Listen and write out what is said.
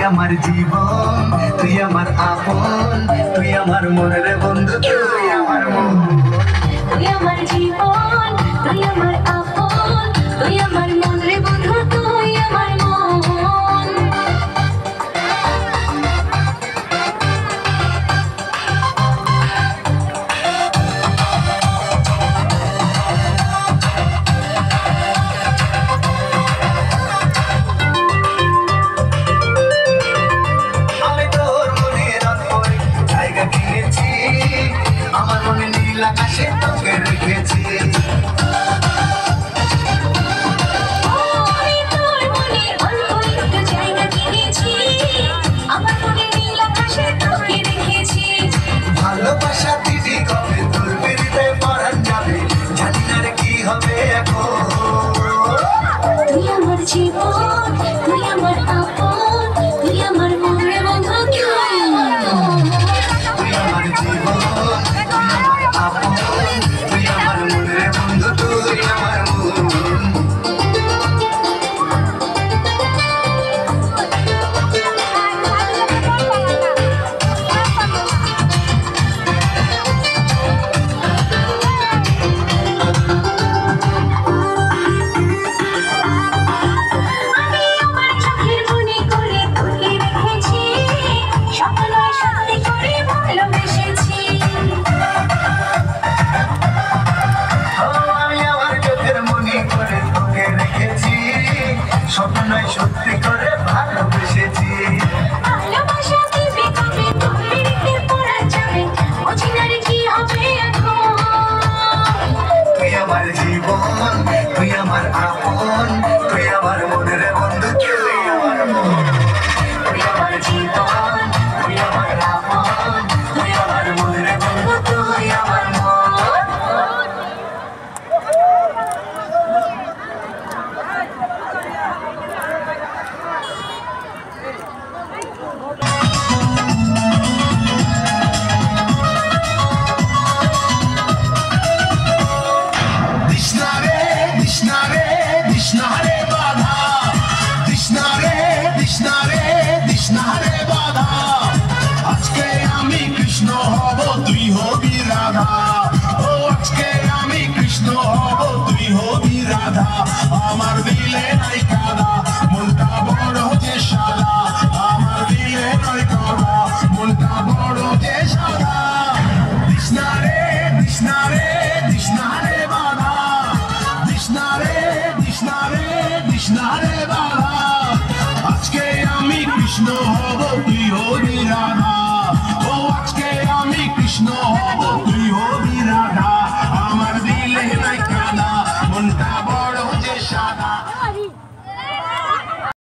আমার জীবন তুই আমার আপন তুই আমার মনের বন্ধু তুই আমার মন তুই আমার জীবন তুই আমার আপন তুই আমার মনের বন্ধু তুই আমার মন আমার মনে নীল আকাশে তোকে রেখেছি ভালোবাসা দিদি কবে তোর বেরিতে পড়ান যাবে জানি না রে কি হবে এখন তুই আমার জীবন তুই আমার আপন তুই আমার মনের বন্ধু তুই আমার জীবন তুই আমার আপন তুই আমার মনের বন্ধু তুই আমার মন স্বপ্নই সত্যি করে ভালোবেসেছি ভালোবাসা দিবি কবে তোর বিরিতে পড়া যাবে অচিনারে কি হবে এখন তুই আমার জীবন তুই আমার আপন তুই আমার মনের বন্ধু তুই আমার মন তুই আমার জীবন তুই আমার আপন তুই আমার মনের বন্ধু তুই আমার মন আজকে আমি কৃষ্ণ হব তুই হবি রাধা ও আজকে আমি কৃষ্ণ হব তুই হবি রাধা আমার দিলে নাই কাদা মনটা বড় যে সাদা আমার দিলে নাই কাদা মনটা বড় যে সাদা কৃষ্ণা রে কৃষ্ণা রে কৃষ্ণা রে বাধা কৃষ্ণা রে কৃষ্ণা রে কৃষ্ণা রে বাধা আজকে আমি কৃষ্ণ হব তুই হবি রাধা ও আজকে আমি কৃষ্ণ হব